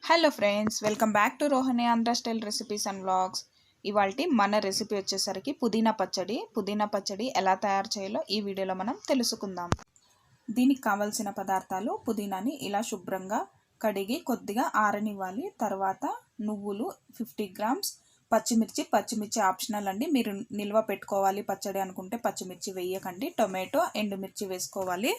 Hello friends, welcome back to Rohani Andhra style recipes and vlogs. ఇవాల్టి మన recipe వచ్చేసరికి పుదీనా పచ్చడి ఎలా తయారు చేయాలో ఈ వీడియోలో మనం తెలుసుకుందాం. దీనికి కావాల్సిన పదార్థాలు: పుదీనాని ఇలా శుభ్రంగా కడిగి కొద్దిగా ఆరనివ్వాలి. తర్వాత నువ్వులు 50 గ్రామ్స్, పచ్చిమిర్చి ఆప్షనల్ అండి. మీరు నిల్వ పెట్టుకోవాలి పచ్చడి అనుకుంటే పచ్చిమిర్చి వేయకండి. టొమాటో, ఎండుమిర్చి వేసుకోవాలి.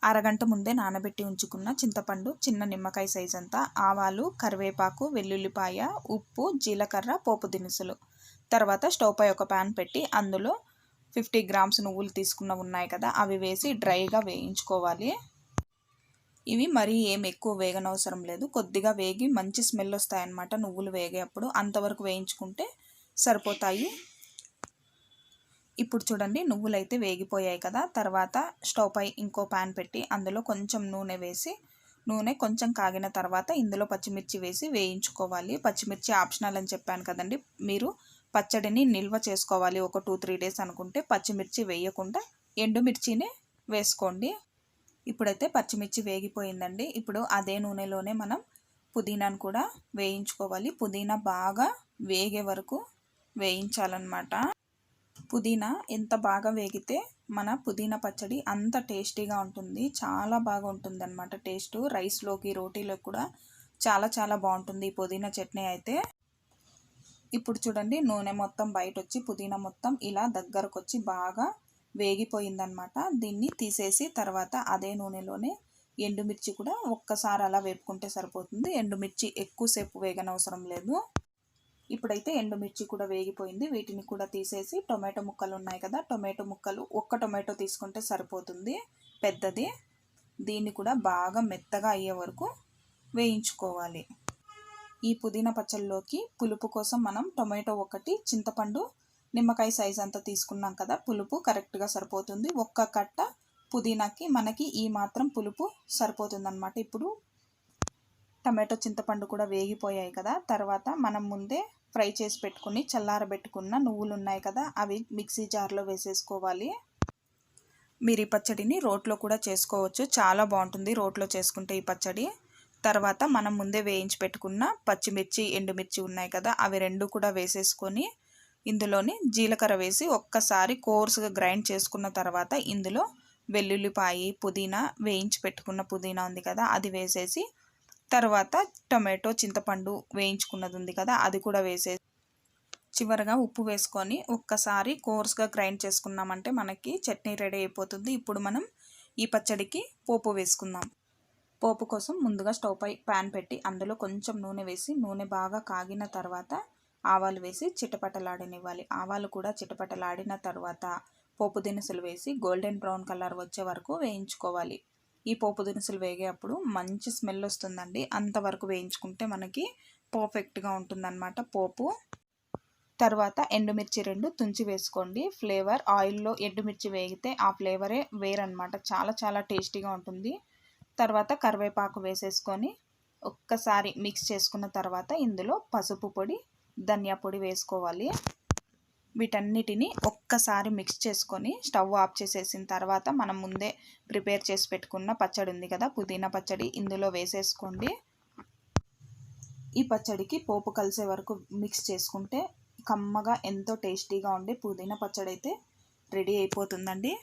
అరగంట ముందే నానబెట్టి ఉంచుకున్న చింతపండు, చిన్న నిమ్మకాయ సైజ్ అంతా, ఆవాలు, కరివేపాకు, వెల్లుల్లిపాయ, ఉప్పు, జీలకర్ర, పోపు దినుసులు. తర్వాత స్టవ్ పై ఒక ప్యాన్ పెట్టి అందులో 50 గ్రామ్స్ నువ్వులు ఉన్నాయి కదా, అవి వేసి డ్రైగా వేయించుకోవాలి. ఇవి మరీ ఏం ఎక్కువ వేగనవసరం లేదు, కొద్దిగా వేగి మంచి స్మెల్ వస్తాయన్నమాట. నువ్వులు వేగేటప్పుడు అంతవరకు వేయించుకుంటే సరిపోతాయి. ఇప్పుడు చూడండి, నువ్వులు అయితే వేగిపోయాయి కదా. తర్వాత స్టవ్ పై ఇంకో ప్యాన్ పెట్టి అందులో కొంచెం నూనె వేసి, నూనె కొంచెం కాగిన తర్వాత ఇందులో పచ్చిమిర్చి వేసి వేయించుకోవాలి. పచ్చిమిర్చి ఆప్షనల్ అని చెప్పాను కదండి. మీరు పచ్చడిని నిల్వ చేసుకోవాలి ఒక 2-3 డేస్ అనుకుంటే పచ్చిమిర్చి వేయకుండా ఎండుమిర్చినే వేసుకోండి. ఇప్పుడైతే పచ్చిమిర్చి వేగిపోయిందండి. ఇప్పుడు అదే నూనెలోనే మనం పుదీనాను కూడా వేయించుకోవాలి. పుదీనా బాగా వేగే వరకు వేయించాలన్నమాట. పుదీనా ఎంత బాగా వేగితే మన పుదీనా పచ్చడి అంత టేస్టీగా ఉంటుంది. చాలా బాగా ఉంటుంది అన్నమాట టేస్ట్. రైస్లోకి, రోటీలోకి కూడా చాలా బాగుంటుంది ఈ పుదీనా చట్నీ అయితే. ఇప్పుడు చూడండి, నూనె మొత్తం బయట వచ్చి పుదీనా మొత్తం ఇలా దగ్గరకు వచ్చి బాగా వేగిపోయిందనమాట. దీన్ని తీసేసి తర్వాత అదే నూనెలోనే ఎండుమిర్చి కూడా ఒక్కసారి అలా వేపుకుంటే సరిపోతుంది. ఎండుమిర్చి ఎక్కువసేపు వేగనవసరం లేదు. ఇప్పుడైతే ఎండుమిర్చి కూడా వేగిపోయింది. వీటిని కూడా తీసేసి టొమాటో ముక్కలు ఉన్నాయి కదా, టొమాటో ముక్కలు ఒక్క టొమాటో తీసుకుంటే సరిపోతుంది, పెద్దది. దీన్ని కూడా బాగా మెత్తగా అయ్యే వరకు వేయించుకోవాలి. ఈ పుదీనా పచ్చళ్ళలోకి పులుపు కోసం మనం టొమాటో ఒకటి, చింతపండు నిమ్మకాయ సైజ్ అంతా తీసుకున్నాం కదా, పులుపు కరెక్ట్గా సరిపోతుంది. ఒక్క కట్ట పుదీనాకి మనకి ఈ మాత్రం పులుపు సరిపోతుంది అన్నమాట. ఇప్పుడు టమాటో, చింతపండు కూడా వేగిపోయాయి కదా. తర్వాత మనం ముందే ఫ్రై చేసి పెట్టుకుని చల్లారబెట్టుకున్న నువ్వులు ఉన్నాయి కదా, అవి మిక్సీ జార్లో వేసేసుకోవాలి. మీరు ఈ పచ్చడిని రోట్లో కూడా చేసుకోవచ్చు, చాలా బాగుంటుంది రోట్లో చేసుకుంటే ఈ పచ్చడి. తర్వాత మనం ముందే వేయించి పెట్టుకున్న పచ్చిమిర్చి, ఎండుమిర్చి ఉన్నాయి కదా, అవి రెండు కూడా వేసేసుకొని ఇందులోని జీలకర్ర వేసి ఒక్కసారి కోర్సుగా గ్రైండ్ చేసుకున్న తర్వాత ఇందులో వెల్లుల్లిపాయి, పుదీనా, వేయించి పెట్టుకున్న పుదీనా ఉంది కదా, అది వేసేసి తర్వాత టొమాటో, చింతపండు వేయించుకున్నది ఉంది కదా, అది కూడా వేసేసి చివరగా ఉప్పు వేసుకొని ఒక్కసారి కోర్స్గా గ్రైండ్ చేసుకున్నామంటే మనకి చట్నీ రెడీ అయిపోతుంది. ఇప్పుడు మనం ఈ పచ్చడికి పోపు వేసుకుందాం. పోపు కోసం ముందుగా స్టవ్ పై ప్యాన్ పెట్టి అందులో కొంచెం నూనె వేసి, నూనె బాగా కాగిన తర్వాత ఆవాలు వేసి చిటపటలాడనివ్వాలి. ఆవాలు కూడా చిటపటలాడిన తర్వాత పోపు దినుసులు వేసి గోల్డెన్ బ్రౌన్ కలర్ వచ్చే వరకు వేయించుకోవాలి. ఈ పోపు దినుసులు వేగేటప్పుడు మంచి స్మెల్ వస్తుందండి. అంతవరకు వేయించుకుంటే మనకి పర్ఫెక్ట్గా ఉంటుందన్నమాట పోపు. తర్వాత ఎండుమిర్చి 2 తుంచి వేసుకోండి. ఫ్లేవర్ ఆయిల్లో ఎండుమిర్చి వేగితే ఆ ఫ్లేవరే వేరనమాట, చాలా టేస్టీగా ఉంటుంది. తర్వాత కరివేపాకు వేసేసుకొని ఒక్కసారి మిక్స్ చేసుకున్న తర్వాత ఇందులో పసుపు పొడి, ధనియా పొడి వేసుకోవాలి. వీటన్నిటిని ఒక్కసారి మిక్స్ చేసుకొని స్టవ్ ఆఫ్ చేసేసిన తర్వాత మనం ముందే ప్రిపేర్ చేసి పెట్టుకున్న పచ్చడి ఉంది కదా, పుదీనా పచ్చడి, ఇందులో వేసేసుకోండి. ఈ పచ్చడికి పోపు కలిసే వరకు మిక్స్ చేసుకుంటే కమ్మగా ఎంతో టేస్టీగా ఉండే పుదీనా పచ్చడి అయితే రెడీ అయిపోతుందండి.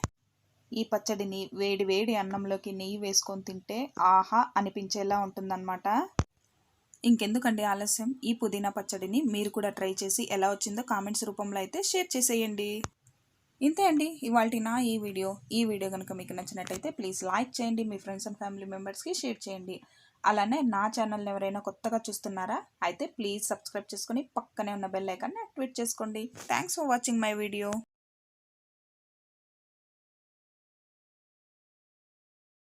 ఈ పచ్చడిని వేడి అన్నంలోకి నెయ్యి వేసుకొని తింటే ఆహా అనిపించేలా ఉంటుందన్నమాట. ఇంకెందుకండి ఆలస్యం, ఈ పుదీనా పచ్చడిని మీరు కూడా ట్రై చేసి ఎలా వచ్చిందో కామెంట్స్ రూపంలో అయితే షేర్ చేసేయండి. ఇంతే అండి ఇవాల్టి నా ఈ వీడియో కనుక మీకు నచ్చినట్టయితే ప్లీజ్ లైక్ చేయండి, మీ ఫ్రెండ్స్ అండ్ ఫ్యామిలీ మెంబర్స్కి షేర్ చేయండి. అలానే నా ఛానల్ని ఎవరైనా కొత్తగా చూస్తున్నారా అయితే ప్లీజ్ సబ్స్క్రైబ్ చేసుకొని పక్కనే ఉన్న బెల్ ఐకాన్ని యాక్టివేట్ చేసుకోండి. Thanks for watching my video.